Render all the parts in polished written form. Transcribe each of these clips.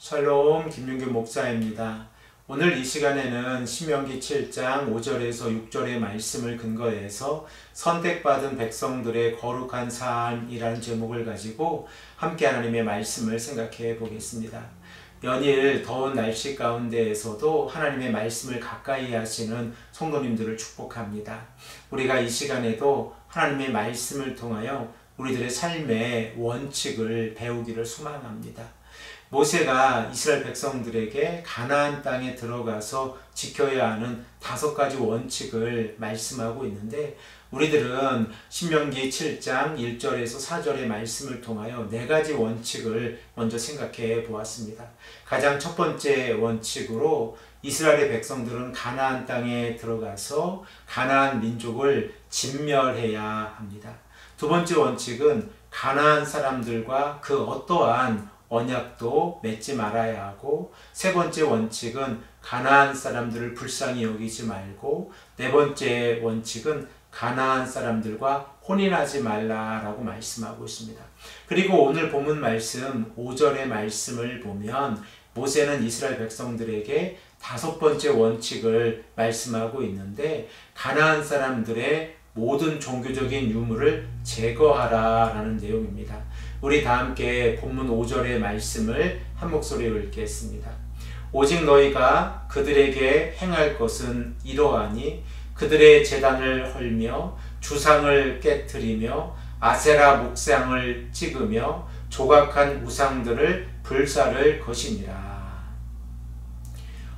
샬롬, 김윤규 목사입니다. 오늘 이 시간에는 신명기 7장 5절에서 6절의 말씀을 근거해서 선택받은 백성들의 거룩한 삶이라는 제목을 가지고 함께 하나님의 말씀을 생각해 보겠습니다. 연일 더운 날씨 가운데에서도 하나님의 말씀을 가까이 하시는 성도님들을 축복합니다. 우리가 이 시간에도 하나님의 말씀을 통하여 우리들의 삶의 원칙을 배우기를 소망합니다. 모세가 이스라엘 백성들에게 가나안 땅에 들어가서 지켜야 하는 5가지 원칙을 말씀하고 있는데, 우리들은 신명기 7장 1절에서 4절의 말씀을 통하여 4가지 원칙을 먼저 생각해 보았습니다. 가장 첫 번째 원칙으로 이스라엘의 백성들은 가나안 땅에 들어가서 가나안 민족을 진멸해야 합니다. 두 번째 원칙은 가나안 사람들과 그 어떠한 언약도 맺지 말아야 하고, 세 번째 원칙은 가나안 사람들을 불쌍히 여기지 말고, 네 번째 원칙은 가나안 사람들과 혼인하지 말라라고 말씀하고 있습니다. 그리고 오늘 본문 말씀 5절의 말씀을 보면 모세는 이스라엘 백성들에게 5번째 원칙을 말씀하고 있는데, 가나안 사람들의 모든 종교적인 유물을 제거하라라는 내용입니다. 우리 다 함께 본문 5절의 말씀을 한 목소리로 읽겠습니다. 오직 너희가 그들에게 행할 것은 이러하니 그들의 제단을 헐며 주상을 깨트리며 아세라 목상을 찍으며 조각한 우상들을 불사를 것이니라.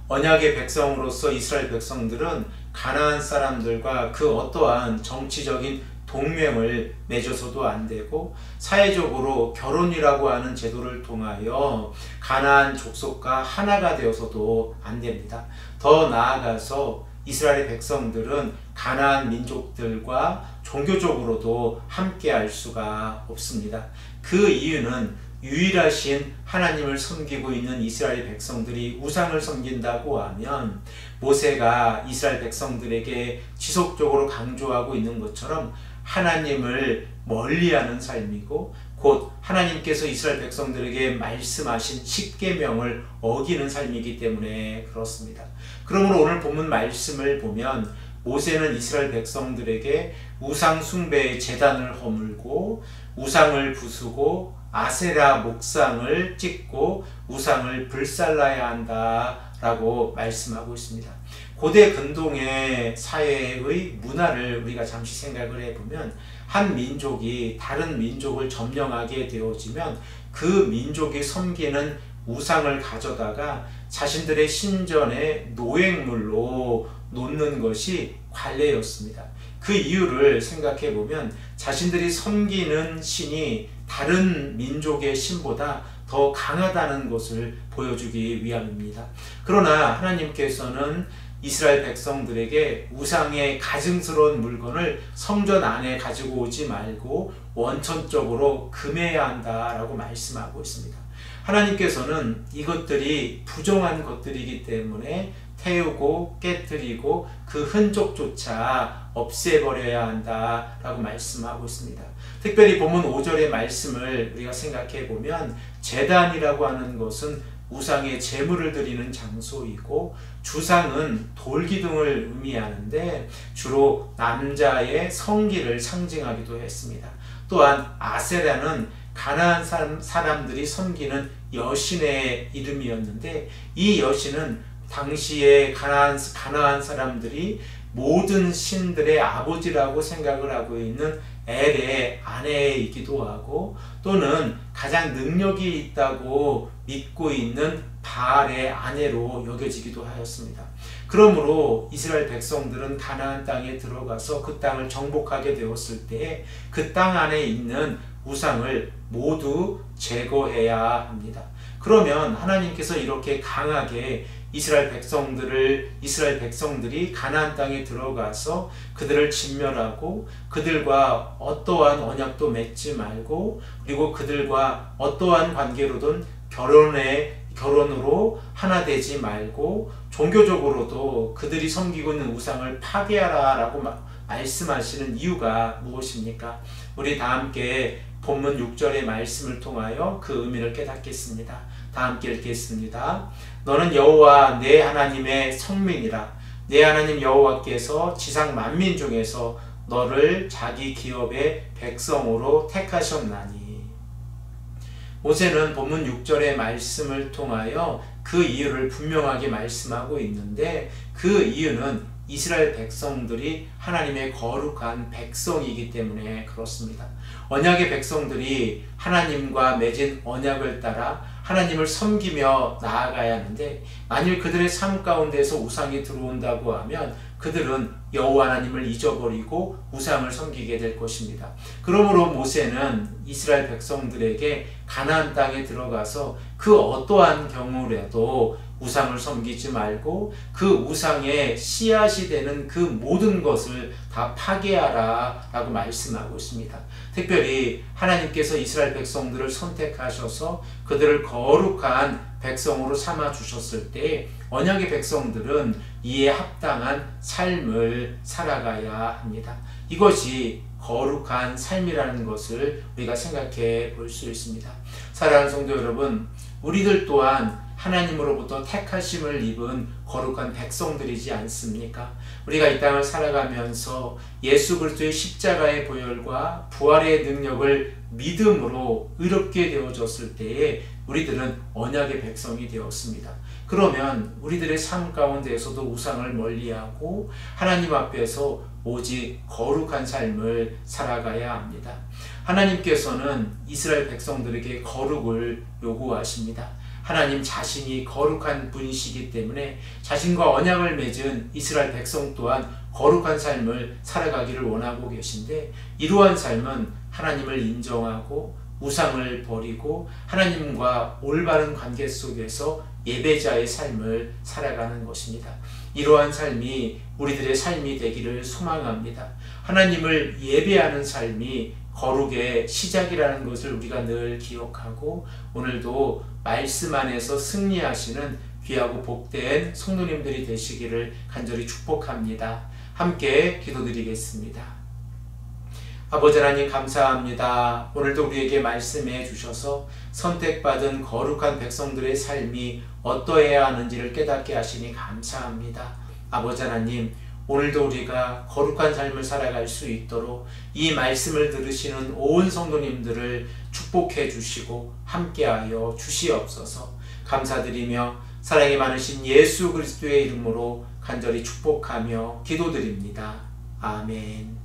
언약의 백성으로서 이스라엘 백성들은 가나안 사람들과 그 어떠한 정치적인 동맹을 맺어서도 안 되고, 사회적으로 결혼이라고 하는 제도를 통하여 가나안 족속과 하나가 되어서도 안 됩니다. 더 나아가서 이스라엘의 백성들은 가나안 민족들과 종교적으로도 함께 할 수가 없습니다. 그 이유는 유일하신 하나님을 섬기고 있는 이스라엘 백성들이 우상을 섬긴다고 하면 모세가 이스라엘 백성들에게 지속적으로 강조하고 있는 것처럼 하나님을 멀리하는 삶이고, 곧 하나님께서 이스라엘 백성들에게 말씀하신 십계명을 어기는 삶이기 때문에 그렇습니다. 그러므로 오늘 본문 말씀을 보면 모세는 이스라엘 백성들에게 우상 숭배의 제단을 허물고 우상을 부수고 아세라 목상을 찍고 우상을 불살라야 한다라고 말씀하고 있습니다. 고대 근동의 사회의 문화를 우리가 잠시 생각을 해보면, 한 민족이 다른 민족을 점령하게 되어지면 그 민족이 섬기는 우상을 가져다가 자신들의 신전의 노획물로 놓는 것이 관례였습니다. 그 이유를 생각해 보면 자신들이 섬기는 신이 다른 민족의 신보다 더 강하다는 것을 보여주기 위함입니다. 그러나 하나님께서는 이스라엘 백성들에게 우상의 가증스러운 물건을 성전 안에 가지고 오지 말고 원천적으로 금해야 한다라고 말씀하고 있습니다. 하나님께서는 이것들이 부정한 것들이기 때문에 태우고 깨뜨리고 그 흔적조차 없애버려야 한다라고 말씀하고 있습니다. 특별히 본문 5절의 말씀을 우리가 생각해 보면, 제단이라고 하는 것은 우상의 제물을 드리는 장소이고, 주상은 돌기둥을 의미하는데 주로 남자의 성기를 상징하기도 했습니다. 또한 아세라는 가나안 사람들이 섬기는 여신의 이름이었는데, 이 여신은 당시에 가나안 사람들이 모든 신들의 아버지라고 생각을 하고 있는 엘의 아내이기도 하고, 또는 가장 능력이 있다고 믿고 있는 바알의 아내로 여겨지기도 하였습니다. 그러므로 이스라엘 백성들은 가나안 땅에 들어가서 그 땅을 정복하게 되었을 때 그 땅 안에 있는 우상을 모두 제거해야 합니다. 그러면 하나님께서 이렇게 강하게 이스라엘 백성들이 가나안 땅에 들어가서 그들을 진멸하고 그들과 어떠한 언약도 맺지 말고, 그리고 그들과 어떠한 관계로든 결혼으로 하나 되지 말고, 종교적으로도 그들이 섬기고 있는 우상을 파괴하라라고 말씀하시는 이유가 무엇입니까? 우리 다 함께 본문 6절의 말씀을 통하여 그 의미를 깨닫겠습니다. 다 함께 읽겠습니다. 너는 여호와 내 하나님의 성민이라. 내 하나님 여호와께서 지상 만민 중에서 너를 자기 기업의 백성으로 택하셨나니. 모세는 본문 6절의 말씀을 통하여 그 이유를 분명하게 말씀하고 있는데, 그 이유는 이스라엘 백성들이 하나님의 거룩한 백성이기 때문에 그렇습니다. 언약의 백성들이 하나님과 맺은 언약을 따라 하나님을 섬기며 나아가야 하는데, 만일 그들의 삶 가운데서 우상이 들어온다고 하면 그들은 여호와 하나님을 잊어버리고 우상을 섬기게 될 것입니다. 그러므로 모세는 이스라엘 백성들에게 가나안 땅에 들어가서 그 어떠한 경우라도 우상을 섬기지 말고 그 우상의 씨앗이 되는 그 모든 것을 다 파괴하라 라고 말씀하고 있습니다. 특별히 하나님께서 이스라엘 백성들을 선택하셔서 그들을 거룩한 백성으로 삼아 주셨을 때 언약의 백성들은 이에 합당한 삶을 살아가야 합니다. 이것이 거룩한 삶이라는 것을 우리가 생각해 볼 수 있습니다. 사랑하는 성도 여러분, 우리들 또한 하나님으로부터 택하심을 입은 거룩한 백성들이지 않습니까? 우리가 이 땅을 살아가면서 예수 그리스도의 십자가의 보혈과 부활의 능력을 믿음으로 의롭게 되어졌을 때에 우리들은 언약의 백성이 되었습니다. 그러면 우리들의 삶 가운데에서도 우상을 멀리하고 하나님 앞에서 오직 거룩한 삶을 살아가야 합니다. 하나님께서는 이스라엘 백성들에게 거룩을 요구하십니다. 하나님 자신이 거룩한 분이시기 때문에 자신과 언약을 맺은 이스라엘 백성 또한 거룩한 삶을 살아가기를 원하고 계신데, 이러한 삶은 하나님을 인정하고 우상을 버리고 하나님과 올바른 관계 속에서 예배자의 삶을 살아가는 것입니다. 이러한 삶이 우리들의 삶이 되기를 소망합니다. 하나님을 예배하는 삶이 거룩의 시작이라는 것을 우리가 늘 기억하고, 오늘도 말씀 안에서 승리하시는 귀하고 복된 성도님들이 되시기를 간절히 축복합니다. 함께 기도드리겠습니다. 아버지 하나님, 감사합니다. 오늘도 우리에게 말씀해 주셔서 선택받은 거룩한 백성들의 삶이 어떠해야 하는지를 깨닫게 하시니 감사합니다. 아버지 하나님, 오늘도 우리가 거룩한 삶을 살아갈 수 있도록 이 말씀을 들으시는 온 성도님들을 축복해 주시고 함께하여 주시옵소서. 감사드리며 사랑이 많으신 예수 그리스도의 이름으로 간절히 축복하며 기도드립니다. 아멘.